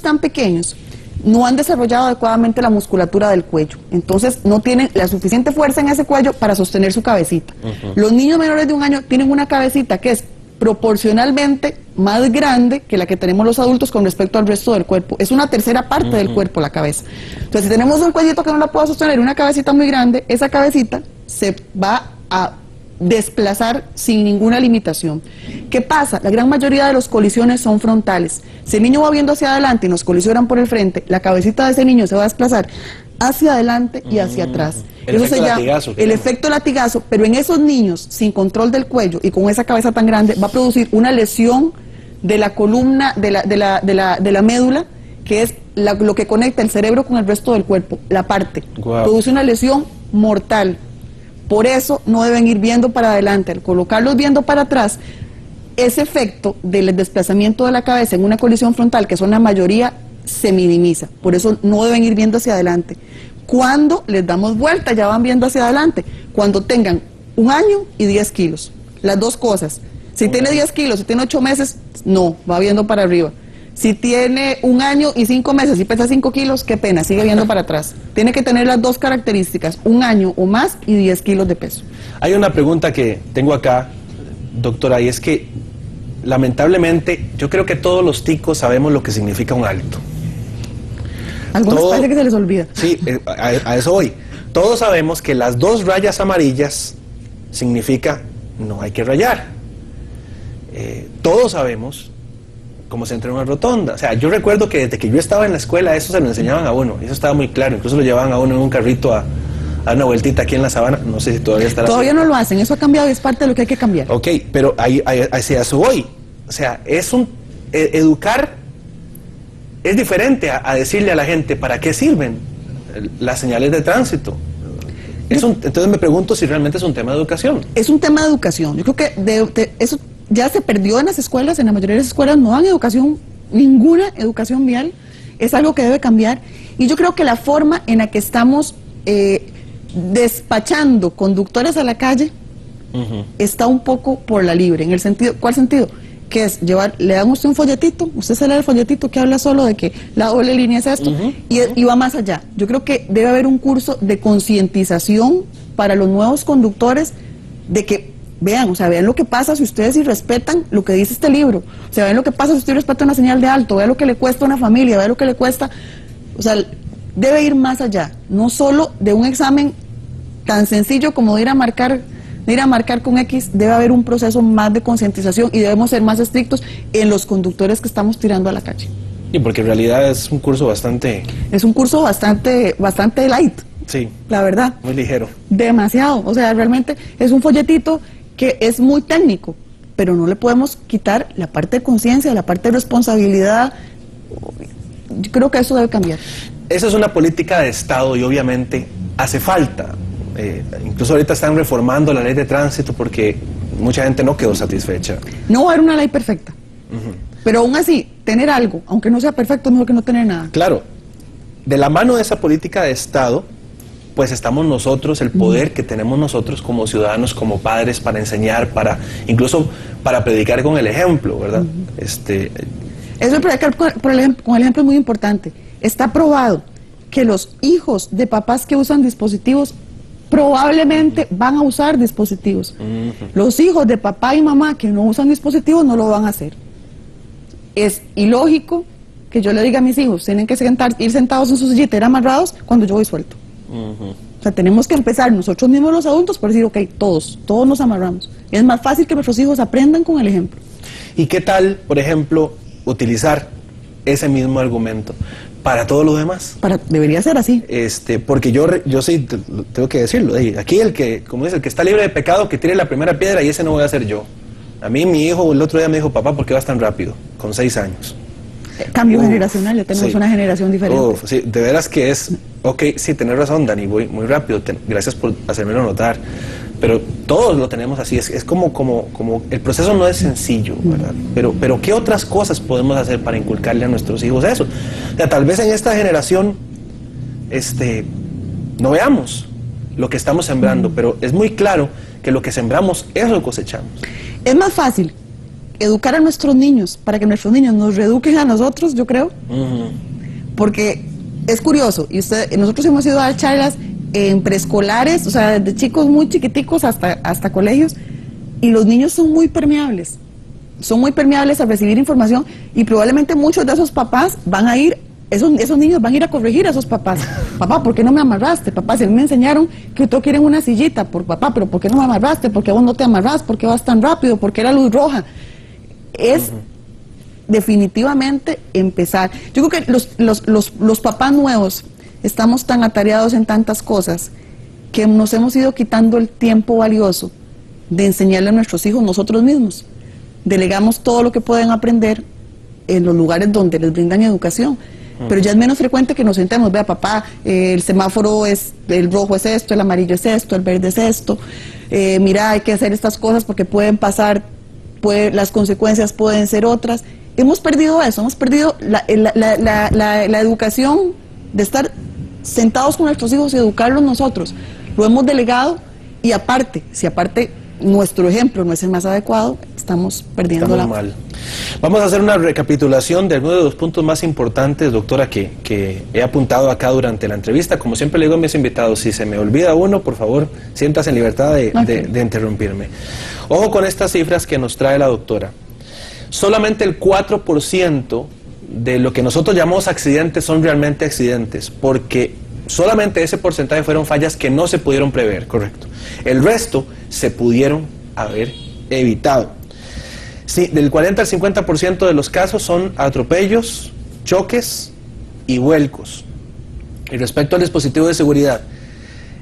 tan pequeños no han desarrollado adecuadamente la musculatura del cuello, entonces no tienen la suficiente fuerza en ese cuello para sostener su cabecita. Los niños menores de 1 año tienen una cabecita que es proporcionalmente más grande que la que tenemos los adultos con respecto al resto del cuerpo. Es una tercera parte del cuerpo, la cabeza. Entonces, si tenemos un cuellito que no la pueda sostener, una cabecita muy grande, esa cabecita se va a desplazar sin ninguna limitación. ¿Qué pasa? La gran mayoría de las colisiones son frontales. Si el niño va viendo hacia adelante y nos colisionan por el frente, la cabecita de ese niño se va a desplazar hacia adelante y hacia atrás. Eso se llama el efecto latigazo, pero en esos niños sin control del cuello y con esa cabeza tan grande va a producir una lesión de la columna, de la médula, que es lo que conecta el cerebro con el resto del cuerpo, la parte. Produce una lesión mortal. Por eso no deben ir viendo para adelante. Al colocarlos viendo para atrás, ese efecto del desplazamiento de la cabeza en una colisión frontal, que son la mayoría, se minimiza. Por eso no deben ir viendo hacia adelante. Cuando les damos vuelta, ya van viendo hacia adelante. Cuando tengan 1 año y 10 kilos. Las dos cosas. Si tiene 10 kilos, si tiene 8 meses, no, va viendo para arriba. Si tiene 1 año y 5 meses y pesa 5 kilos, qué pena, sigue viendo para atrás. Tiene que tener las dos características, 1 año o más y 10 kilos de peso. Hay una pregunta que tengo acá, doctora, y es que lamentablemente yo creo que todos los ticos sabemos lo que significa un alto. Algunos parece que se les olvida. Sí, a eso voy. Todos sabemos que las 2 rayas amarillas significa no hay que rayar. Todos sabemos cómo se entra en una rotonda. O sea, yo recuerdo que desde que yo estaba en la escuela eso se lo enseñaban a uno, eso estaba muy claro, incluso lo llevaban a uno en un carrito a una vueltita aquí en la sabana, no sé si todavía estará. Todavía no lo hacen, eso ha cambiado y es parte de lo que hay que cambiar. Ok, pero hacia eso voy. O sea, educar es diferente a decirle a la gente para qué sirven las señales de tránsito. Entonces me pregunto si realmente es un tema de educación. Es un tema de educación. Yo creo que eso ya se perdió en las escuelas, en la mayoría de las escuelas no dan educación, ninguna educación vial, es algo que debe cambiar. Y yo creo que la forma en la que estamos despachando conductores a la calle está un poco por la libre. En el sentido, ¿cuál sentido? Que es llevar, le dan a usted un folletito, usted se lee el folletito que habla solo de que la doble línea es esto, y va más allá. Yo creo que debe haber un curso de concientización para los nuevos conductores de que vean, o sea, vean lo que pasa si ustedes irrespetan lo que dice este libro, o sea, vean lo que pasa si usted respeta una señal de alto, vean lo que le cuesta a una familia, vean lo que le cuesta, o sea, debe ir más allá, no solo de un examen tan sencillo como de ir a marcar con X, debe haber un proceso más de concientización y debemos ser más estrictos en los conductores que estamos tirando a la calle. Y porque en realidad es un curso bastante... Es un curso bastante light. Sí. La verdad. Muy ligero. Demasiado. O sea, realmente es un folletito que es muy técnico, pero no le podemos quitar la parte de conciencia, la parte de responsabilidad. Yo creo que eso debe cambiar. Esa es una política de Estado y obviamente hace falta. Incluso ahorita están reformando la ley de tránsito porque mucha gente no quedó satisfecha. No va a haber una ley perfecta, pero aún así, tener algo, aunque no sea perfecto, es mejor que no tener nada. Claro, de la mano de esa política de Estado, pues estamos nosotros, el poder que tenemos nosotros como ciudadanos, como padres, para enseñar, incluso para predicar con el ejemplo, ¿verdad? Eso de predicar con el ejemplo es muy importante. Está probado que los hijos de papás que usan dispositivos probablemente van a usar dispositivos. Los hijos de papá y mamá que no usan dispositivos no lo van a hacer. Es ilógico que yo le diga a mis hijos, tienen que ir sentados en su sillita, ir amarrados cuando yo voy suelto. O sea, tenemos que empezar nosotros mismos los adultos por decir, ok, todos nos amarramos. Es más fácil que nuestros hijos aprendan con el ejemplo. ¿Y qué tal, por ejemplo, utilizar ese mismo argumento para todo lo demás? Debería ser así. Porque yo sí, tengo que decirlo. Aquí el que, como dice, el que está libre de pecado, que tire la primera piedra, y ese no voy a ser yo. A mí mi hijo el otro día me dijo, papá, ¿por qué vas tan rápido? Con 6 años. Cambio generacional, ya tenemos una generación diferente. Sí, de veras que es, ok, sí, tenés razón, Dani, voy muy rápido, gracias por hacérmelo notar. Pero todos lo tenemos así, es como el proceso no es sencillo, ¿verdad? Pero ¿qué otras cosas podemos hacer para inculcarle a nuestros hijos eso? O sea, tal vez en esta generación no veamos lo que estamos sembrando, pero es muy claro que lo que sembramos, eso lo cosechamos. Es más fácil educar a nuestros niños, para que nuestros niños nos reeduquen a nosotros, yo creo. Porque es curioso, y nosotros hemos ido a dar charlas en preescolares, o sea, desde chicos muy chiquiticos hasta colegios, y los niños son muy permeables a recibir información, y probablemente muchos de esos papás van a ir, esos niños van a ir a corregir a esos papás. Papá, ¿por qué no me amarraste? Papá, si a mí me enseñaron que todos quieren una sillita, papá, pero ¿por qué no me amarraste? ¿Por qué vos no te amarras? ¿Por qué vas tan rápido? ¿Por qué era luz roja? Es definitivamente empezar. Yo creo que los papás nuevos estamos tan atareados en tantas cosas que nos hemos ido quitando el tiempo valioso de enseñarle a nuestros hijos nosotros mismos. Delegamos todo lo que pueden aprender en los lugares donde les brindan educación, pero ya es menos frecuente que nos sentemos, vea papá, el semáforo es, el rojo es esto, el amarillo es esto, el verde es esto, mira, hay que hacer estas cosas porque pueden pasar, las consecuencias pueden ser otras. Hemos perdido eso, hemos perdido la educación de estar sentados con nuestros hijos y educarlos nosotros. Lo hemos delegado, y aparte, si aparte nuestro ejemplo no es el más adecuado, estamos perdiendo mal. Vamos a hacer una recapitulación de algunos de los puntos más importantes, doctora, que he apuntado acá durante la entrevista. Como siempre le digo a mis invitados, si se me olvida uno, por favor, siéntase en libertad de interrumpirme. Ojo con estas cifras que nos trae la doctora. Solamente el 4% de lo que nosotros llamamos accidentes son realmente accidentes, porque solamente ese porcentaje fueron fallas que no se pudieron prever, correcto. El resto se pudieron haber evitado. Sí, del 40 al 50% de los casos son atropellos, choques y vuelcos. Y respecto al dispositivo de seguridad,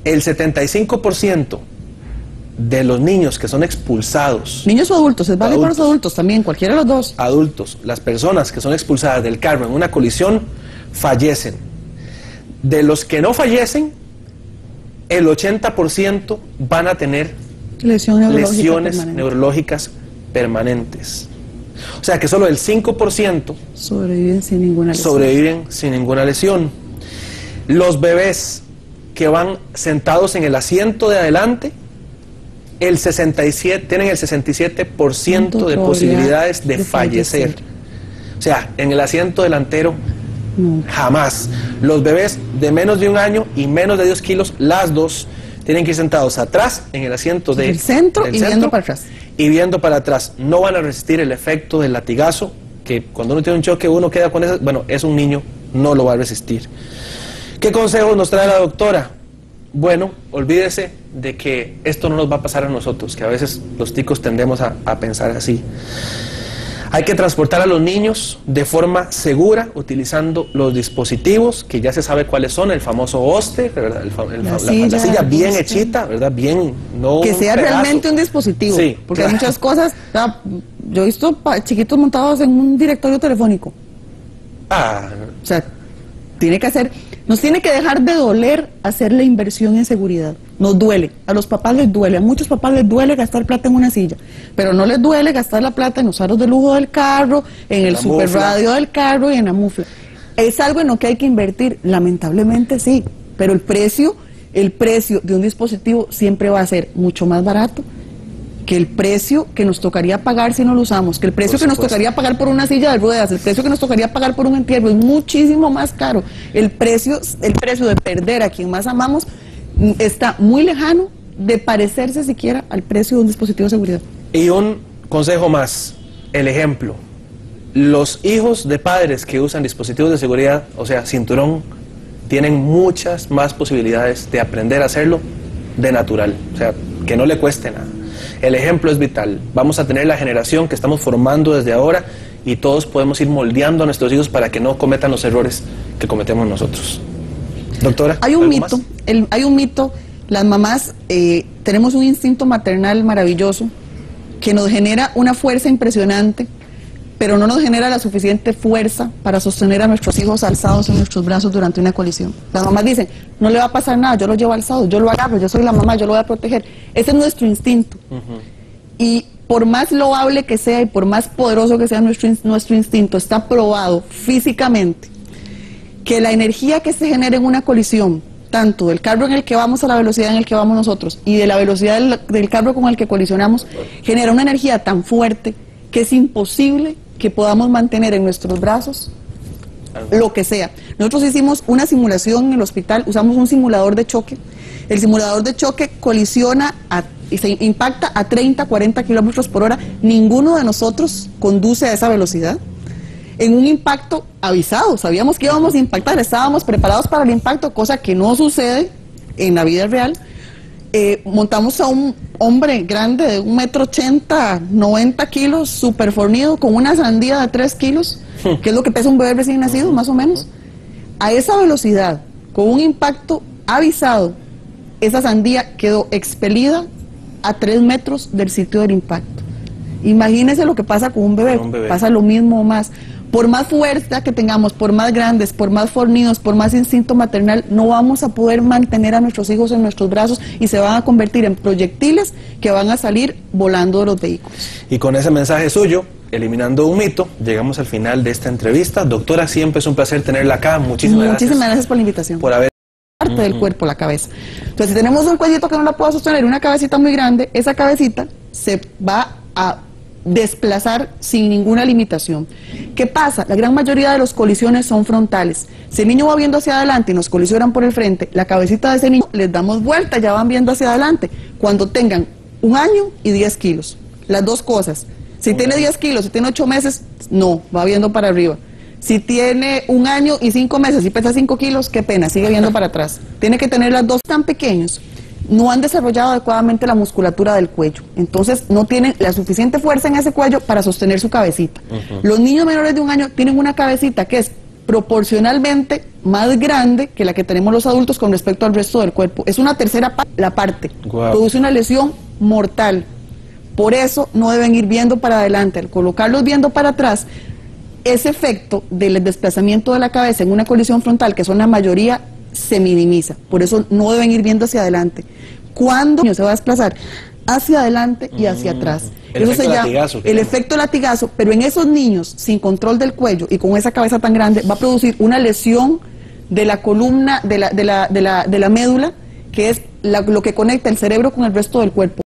el 75% de los niños que son expulsados... Niños o adultos, es válido para los adultos también, cualquiera de los dos. Adultos, las personas que son expulsadas del carro en una colisión, fallecen. De los que no fallecen, el 80% van a tener lesiones neurológicas permanentes. O sea que solo el 5% sobreviven sin ninguna lesión. Los bebés que van sentados en el asiento de adelante, tienen el 67% de posibilidades de fallecer. O sea, en el asiento delantero, jamás. Los bebés de menos de 1 año y menos de 10 kilos, las dos, tienen que ir sentados atrás, en el asiento del centro y viendo para atrás. Y viendo para atrás. No van a resistir el efecto del latigazo, que cuando uno tiene un choque uno queda con eso. Bueno, es un niño, no lo va a resistir. ¿Qué consejos nos trae la doctora? Bueno, olvídese de que esto no nos va a pasar a nosotros, que a veces los ticos tendemos a pensar así. Hay que transportar a los niños de forma segura, utilizando los dispositivos, que ya se sabe cuáles son, el famoso hoste, ¿verdad? La silla bien hechita, ¿verdad? Bien, no que sea realmente un dispositivo, sí, porque claro, hay muchas cosas, yo he visto chiquitos montados en un directorio telefónico. O sea, nos tiene que dejar de doler hacer la inversión en seguridad. Nos duele, a los papás les duele, a muchos papás les duele gastar plata en una silla, pero no les duele gastar la plata en los aros de lujo del carro, en el super radio del carro y en la mufla. Es algo en lo que hay que invertir, lamentablemente sí, pero el precio de un dispositivo siempre va a ser mucho más barato que el precio que nos tocaría pagar si no lo usamos, que el precio que nos tocaría pagar por una silla de ruedas, el precio que nos tocaría pagar por un entierro es muchísimo más caro. El precio de perder a quien más amamos está muy lejano de parecerse siquiera al precio de un dispositivo de seguridad. Y un consejo más, el ejemplo. Los hijos de padres que usan dispositivos de seguridad, o sea, cinturón, tienen muchas más posibilidades de aprender a hacerlo de natural, o sea, que no le cueste nada. El ejemplo es vital. Vamos a tener la generación que estamos formando desde ahora y todos podemos ir moldeando a nuestros hijos para que no cometan los errores que cometemos nosotros. Doctora, hay un mito, las mamás tenemos un instinto maternal maravilloso que nos genera una fuerza impresionante, pero no nos genera la suficiente fuerza para sostener a nuestros hijos alzados en nuestros brazos durante una colisión. Las mamás dicen, no le va a pasar nada, yo lo llevo alzado, yo lo agarro, yo soy la mamá, yo lo voy a proteger. Ese es nuestro instinto. Y por más loable que sea y por más poderoso que sea nuestro instinto, está probado físicamente que la energía que se genera en una colisión, tanto del carro en el que vamos a la velocidad en el que vamos nosotros y de la velocidad del carro con el que colisionamos, genera una energía tan fuerte que es imposible que podamos mantener en nuestros brazos lo que sea. Nosotros hicimos una simulación en el hospital, usamos un simulador de choque. El simulador de choque colisiona y se impacta a 30, 40 kilómetros por hora. Ninguno de nosotros conduce a esa velocidad. En un impacto avisado, sabíamos que íbamos a impactar, estábamos preparados para el impacto, cosa que no sucede en la vida real. Montamos a un hombre grande de 1,80 m, 90 kilos, súper fornido, con una sandía de 3 kilos, que es lo que pesa un bebé recién nacido, más o menos. A esa velocidad, con un impacto avisado, esa sandía quedó expelida a 3 metros del sitio del impacto. Imagínense lo que pasa con un bebé, pasa lo mismo o más. Por más fuerza que tengamos, por más grandes, por más fornidos, por más instinto maternal, no vamos a poder mantener a nuestros hijos en nuestros brazos y se van a convertir en proyectiles que van a salir volando de los vehículos. Y con ese mensaje suyo, eliminando un mito, llegamos al final de esta entrevista. Doctora, siempre es un placer tenerla acá. Muchísimas gracias por la invitación. Por haber... parte del cuerpo, la cabeza. Entonces, si tenemos un cuellito que no la pueda sostener, una cabecita muy grande, esa cabecita se va a desplazar sin ninguna limitación. ¿Qué pasa? La gran mayoría de las colisiones son frontales. Si el niño va viendo hacia adelante y nos colisionan por el frente, la cabecita de ese niño les damos vuelta, ya van viendo hacia adelante. Cuando tengan 1 año y 10 kilos. Las dos cosas. Si tiene 10 kilos, si tiene 8 meses, no, va viendo para arriba. Si tiene 1 año y 5 meses y pesa 5 kilos, qué pena, sigue viendo para atrás. Tiene que tener las dos. Tan pequeños, no han desarrollado adecuadamente la musculatura del cuello. Entonces no tienen la suficiente fuerza en ese cuello para sostener su cabecita. Los niños menores de 1 año tienen una cabecita que es proporcionalmente más grande que la que tenemos los adultos con respecto al resto del cuerpo. Es una tercera parte. Wow. Produce una lesión mortal. Por eso no deben ir viendo para adelante. Al colocarlos viendo para atrás, ese efecto del desplazamiento de la cabeza en una colisión frontal, que son la mayoría, se minimiza. Por eso no deben ir viendo hacia adelante. Cuando el niño se va a desplazar hacia adelante y hacia atrás. Eso se llama el efecto latigazo, pero en esos niños sin control del cuello y con esa cabeza tan grande va a producir una lesión de la columna, de la médula, que es lo que conecta el cerebro con el resto del cuerpo.